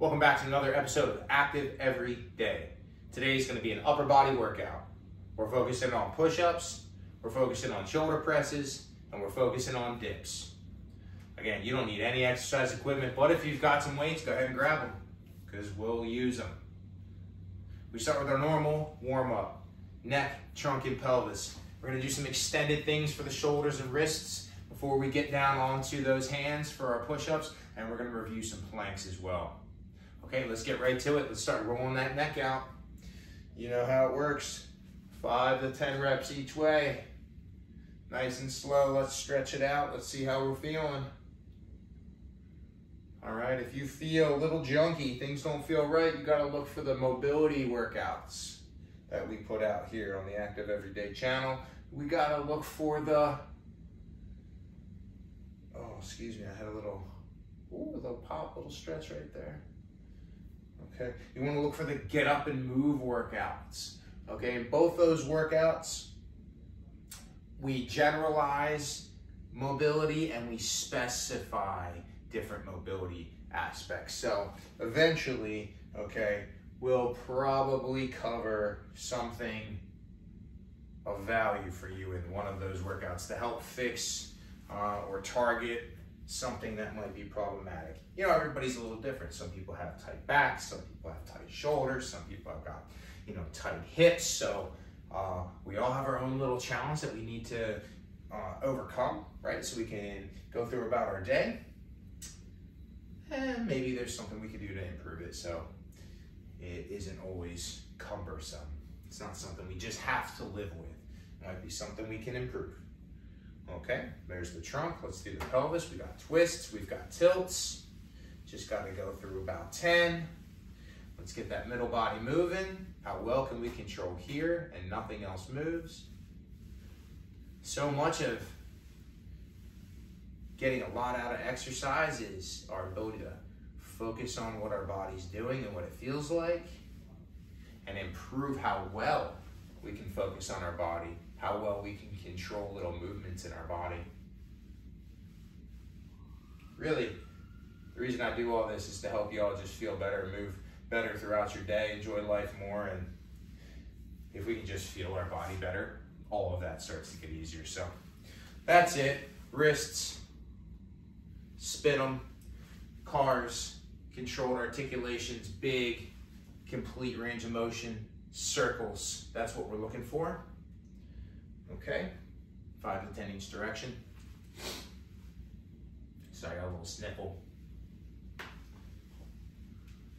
Welcome back to another episode of Active Every Day. Today's going to be an upper body workout. We're focusing on push-ups, we're focusing on shoulder presses, and we're focusing on dips. Again, you don't need any exercise equipment, but if you've got some weights, go ahead and grab them, because we'll use them. We start with our normal warm-up, neck, trunk, and pelvis. We're going to do some extended things for the shoulders and wrists before we get down onto those hands for our push-ups, and we're going to review some planks as well. Okay, let's get right to it. Let's start rolling that neck out. You know how it works. 5 to 10 reps each way. Nice and slow. Let's stretch it out. Let's see how we're feeling. All right, if you feel a little junky, things don't feel right, you got to look for the mobility workouts that we put out here on the Active Everyday channel. We got to look for the, oh, excuse me, I had a little pop, little stretch right there. Okay, you want to look for the get up and move workouts. Okay, in both those workouts, we generalize mobility and we specify different mobility aspects. So eventually, okay, we'll probably cover something of value for you in one of those workouts to help fix or target something that might be problematic. You know, everybody's a little different. Some people have tight backs, some people have tight shoulders, some people have got, you know, tight hips. So we all have our own little challenge that we need to overcome, right? So we can go through about our day, and maybe there's something we could do to improve it so it isn't always cumbersome. It's not something we just have to live with. It might be something we can improve. Okay, there's the trunk. Let's do the pelvis. We got twists, we've got tilts. Just got to go through about 10. Let's get that middle body moving. How well can we control here and nothing else moves? So much of getting a lot out of exercise is our ability to focus on what our body's doing and what it feels like, and improve how well we can focus on our body, how well we can control little movements in our body. Really, the reason I do all this is to help you all just feel better, move better throughout your day, enjoy life more, and if we can just feel our body better, all of that starts to get easier. So that's it. Wrists, spin them, cars, controlled articulations, big, complete range of motion, circles. That's what we're looking for. Okay, 5 to 10 each direction. So I got a little sniffle.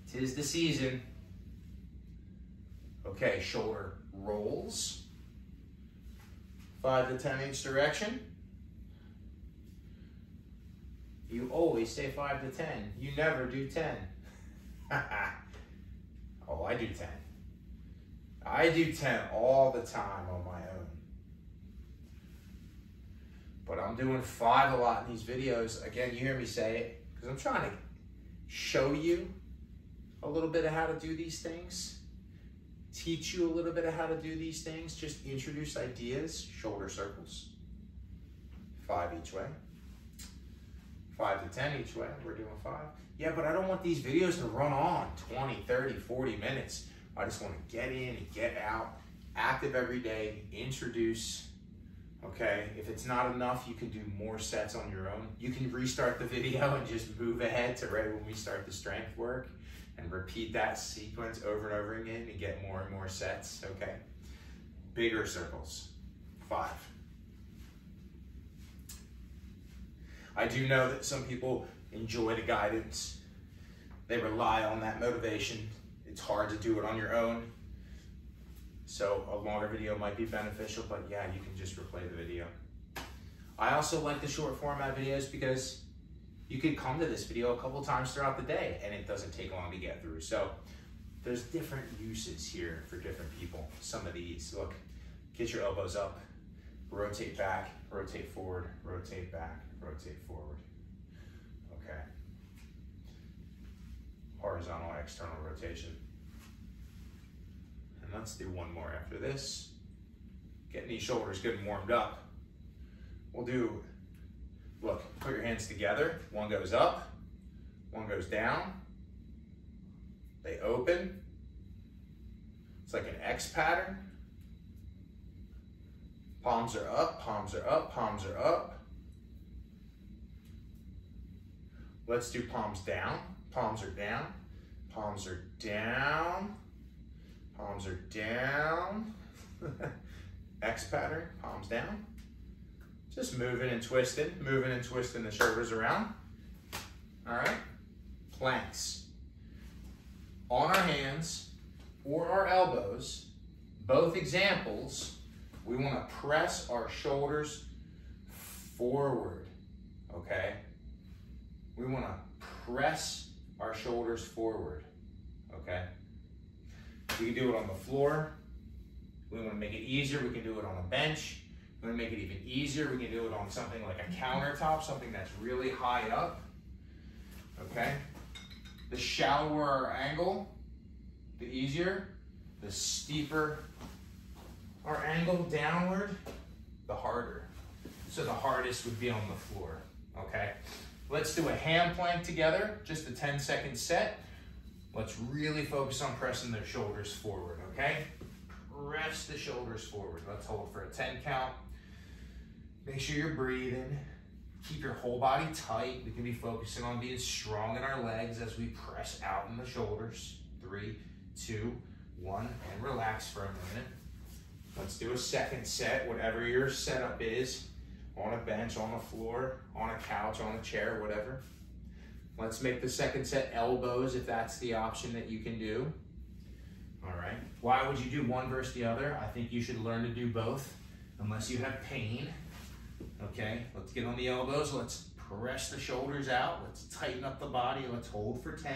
'Tis the season. Okay, shoulder rolls. 5 to 10 each direction. You always say 5 to 10. You never do 10. Oh, I do 10. I do 10 all the time on my own. But I'm doing 5 a lot in these videos. Again, you hear me say it, because I'm trying to show you a little bit of how to do these things, teach you a little bit of how to do these things, just introduce ideas. Shoulder circles, 5 each way. 5 to 10 each way, we're doing 5. Yeah, but I don't want these videos to run on 20, 30, 40 minutes. I just want to get in and get out, active every day, introduce. Okay, if it's not enough, you can do more sets on your own. You can restart the video and just move ahead to right when we start the strength work and repeat that sequence over and over again and get more and more sets, okay? Bigger circles, 5. I do know that some people enjoy the guidance. They rely on that motivation. It's hard to do it on your own. So a longer video might be beneficial, but yeah, you can just replay the video. I also like the short format videos because you can come to this video a couple times throughout the day and it doesn't take long to get through. So there's different uses here for different people. Some of these, look, get your elbows up, rotate back, rotate forward, rotate back, rotate forward. Okay. Horizontal external rotation. And let's do one more after this. Getting these shoulders good and warmed up. We'll do, look, put your hands together. One goes up, one goes down, They open. It's like an X pattern. Palms are up, palms are up, palms are up. Let's do palms down. Palms are down. Palms are down. Palms are down. X pattern, palms down. Just moving and twisting the shoulders around. All right, planks. On our hands or our elbows, both examples, we want to press our shoulders forward, okay? We want to press our shoulders forward, okay? We can do it on the floor. We want to make it easier. We can do it on a bench. We want to make it even easier. We can do it on something like a countertop, something that's really high up, okay? The shallower our angle, the easier. The steeper our angle downward, the harder. So the hardest would be on the floor, okay? Let's do a hand plank together, just a 10-second set. Let's really focus on pressing the shoulders forward, okay? Press the shoulders forward. Let's hold for a 10 count. Make sure you're breathing. Keep your whole body tight. We can be focusing on being strong in our legs as we press out in the shoulders. 3, 2, 1, and relax for a minute. Let's do a second set, whatever your setup is, on a bench, on the floor, on a couch, on a chair, whatever. Let's make the second set elbows if that's the option that you can do. All right. Why would you do one versus the other? I think you should learn to do both unless you have pain. Okay, let's get on the elbows. Let's press the shoulders out. Let's tighten up the body. Let's hold for 10.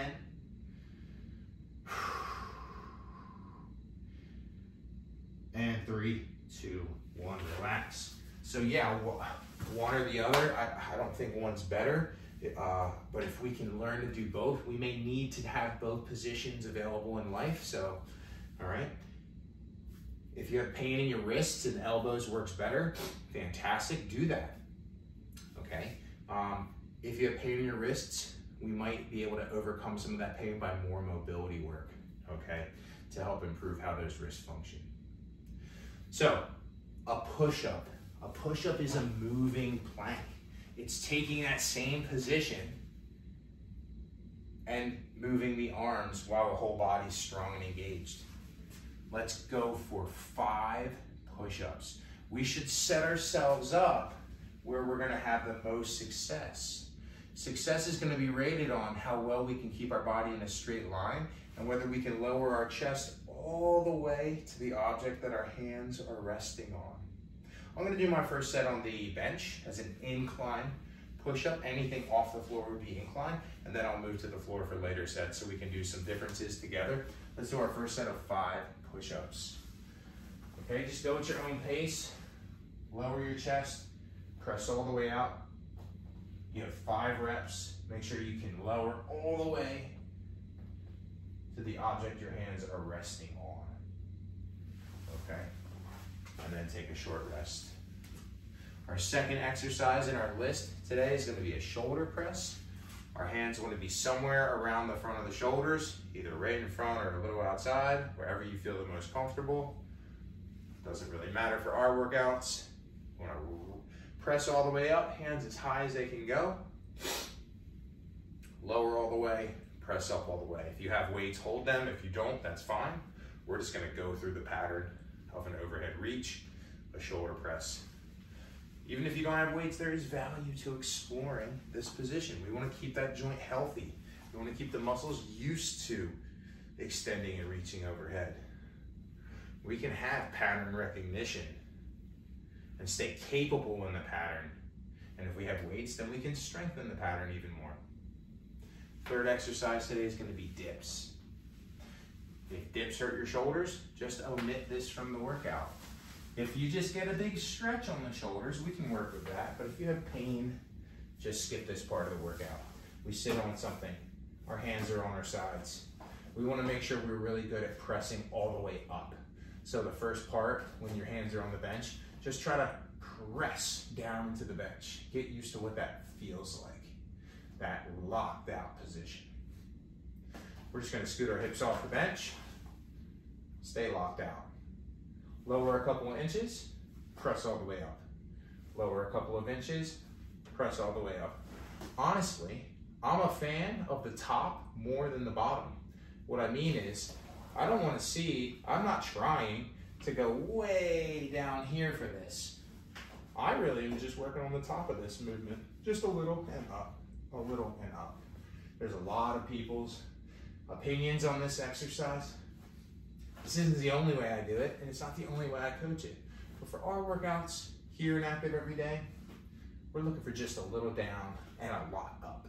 And 3, 2, 1, relax. So yeah, one or the other, I don't think one's better, but if we can learn to do both, we may need to have both positions available in life, so, all right. If you have pain in your wrists and elbows works better, fantastic, do that, okay? If you have pain in your wrists, we might be able to overcome some of that pain by more mobility work, okay? To help improve how those wrists function. So, a push-up. A push-up is a moving plank. It's taking that same position and moving the arms while the whole body's strong and engaged. Let's go for 5 push-ups. We should set ourselves up where we're gonna have the most success. Success is gonna be rated on how well we can keep our body in a straight line and whether we can lower our chest all the way to the object that our hands are resting on. I'm gonna do my first set on the bench as an incline push-up. Anything off the floor would be incline, and then I'll move to the floor for later sets so we can do some differences together. Let's do our first set of 5 push-ups. Okay, just go at your own pace. Lower your chest, press all the way out. You have 5 reps. Make sure you can lower all the way to the object your hands are resting on. Okay, and then take a short rest. Our second exercise in our list today is going to be a shoulder press. Our hands want to be somewhere around the front of the shoulders, either right in front or a little outside, wherever you feel the most comfortable. Doesn't really matter for our workouts. We want to press all the way up, hands as high as they can go. Lower all the way, press up all the way. If you have weights, hold them. If you don't, that's fine. We're just going to go through the pattern of an overhead reach, a shoulder press. Even if you don't have weights, there is value to exploring this position. We want to keep that joint healthy. We want to keep the muscles used to extending and reaching overhead. We can have pattern recognition and stay capable in the pattern. And if we have weights, then we can strengthen the pattern even more. Third exercise today is going to be dips. If dips hurt your shoulders, just omit this from the workout. If you just get a big stretch on the shoulders, we can work with that. But if you have pain, just skip this part of the workout. We sit on something. Our hands are on our sides. We want to make sure we're really good at pressing all the way up. So the first part, when your hands are on the bench, just try to press down into the bench. Get used to what that feels like, that locked out position. We're just gonna scoot our hips off the bench, stay locked out. Lower a couple of inches, press all the way up. Lower a couple of inches, press all the way up. Honestly, I'm a fan of the top more than the bottom. What I mean is, I don't want to see, I'm not trying to go way down here for this. I really am just working on the top of this movement, just a little and up, a little and up. There's a lot of people's opinions on this exercise. This isn't the only way I do it, and it's not the only way I coach it. But for our workouts here in Active Every Day, we're looking for just a little down and a lot up.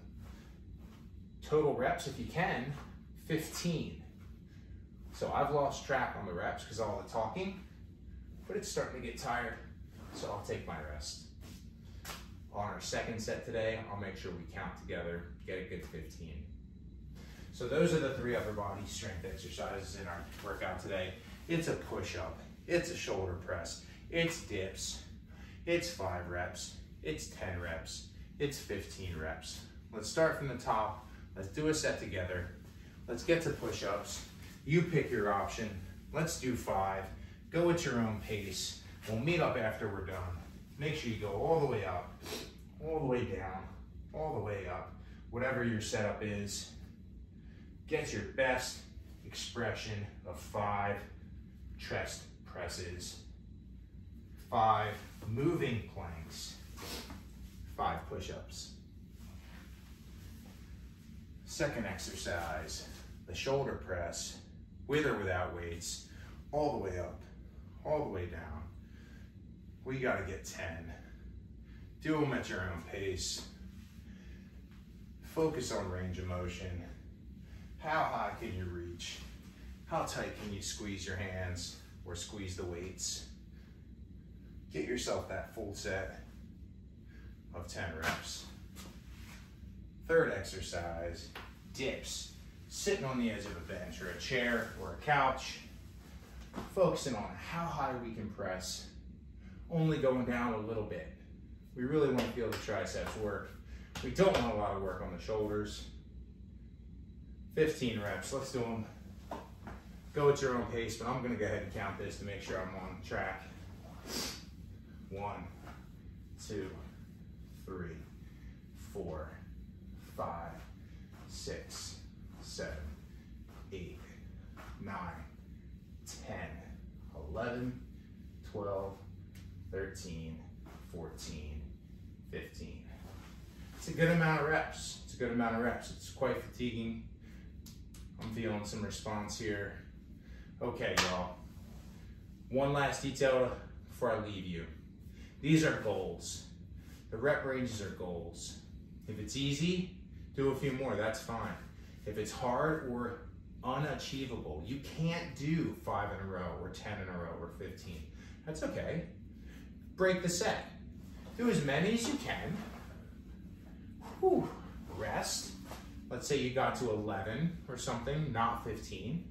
Total reps, if you can, 15. So I've lost track on the reps because of all the talking, but it's starting to get tired, so I'll take my rest. On our second set today, I'll make sure we count together, get a good 15. So those are the 3 upper body strength exercises in our workout today. It's a push-up, it's a shoulder press, it's dips, it's 5 reps, it's 10 reps, it's 15 reps. Let's start from the top. Let's do a set together. Let's get to push-ups. You pick your option. Let's do 5. Go at your own pace. We'll meet up after we're done. Make sure you go all the way up, all the way down, all the way up. Whatever your setup is, get your best expression of 5 chest presses, 5 moving planks, 5 push-ups. Second exercise, the shoulder press, with or without weights, all the way up, all the way down. We gotta get 10. Do them at your own pace. Focus on range of motion. How high can you reach? How tight can you squeeze your hands or squeeze the weights? Get yourself that full set of 10 reps. Third exercise, dips. Sitting on the edge of a bench or a chair or a couch, focusing on how high we can press, only going down a little bit. We really want to feel the triceps work. We don't want a lot of work on the shoulders. 15 reps, let's do them. Go at your own pace, but I'm gonna go ahead and count this to make sure I'm on track. 1, 2, 3, 4, 5, 6, 7, 8, 9, 10, 11, 12, 13, 14, 15. It's a good amount of reps. It's a good amount of reps. It's quite fatiguing. I'm feeling some response here. Okay, y'all. One last detail before I leave you. These are goals. The rep ranges are goals. If it's easy, do a few more, that's fine. If it's hard or unachievable, you can't do 5 in a row or 10 in a row or 15. That's okay. Break the set. Do as many as you can. Whew. Rest. Let's say you got to 11 or something, not 15.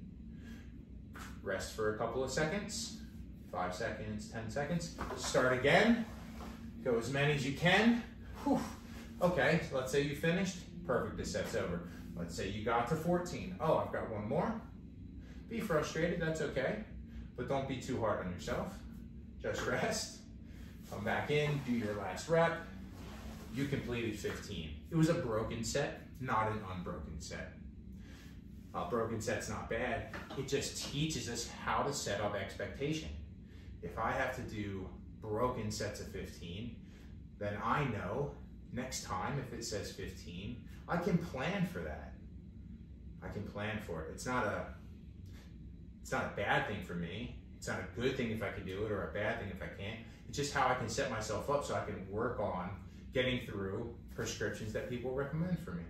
Rest for a couple of seconds. 5 seconds, 10 seconds. Start again. Go as many as you can. Whew. Okay, so let's say you finished. Perfect, this set's over. Let's say you got to 14. Oh, I've got one more. Be frustrated, that's okay. But don't be too hard on yourself. Just rest. Come back in, do your last rep. You completed 15. It was a broken set, not an unbroken set. A broken set's not bad. It just teaches us how to set up expectation. If I have to do broken sets of 15, then I know next time if it says 15, I can plan for that. I can plan for it. It's not a bad thing for me. It's not a good thing if I can do it or a bad thing if I can't. It's just how I can set myself up so I can work on getting through prescriptions that people recommend for me.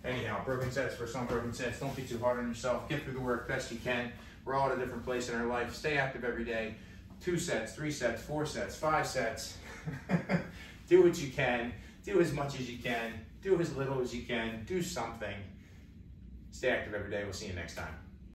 Anyhow, broken sets versus unbroken sets. Don't be too hard on yourself. Get through the work best you can. We're all at a different place in our life. Stay active every day. 2 sets, 3 sets, 4 sets, 5 sets. Do what you can. Do as much as you can. Do as little as you can. Do something. Stay active every day. We'll see you next time.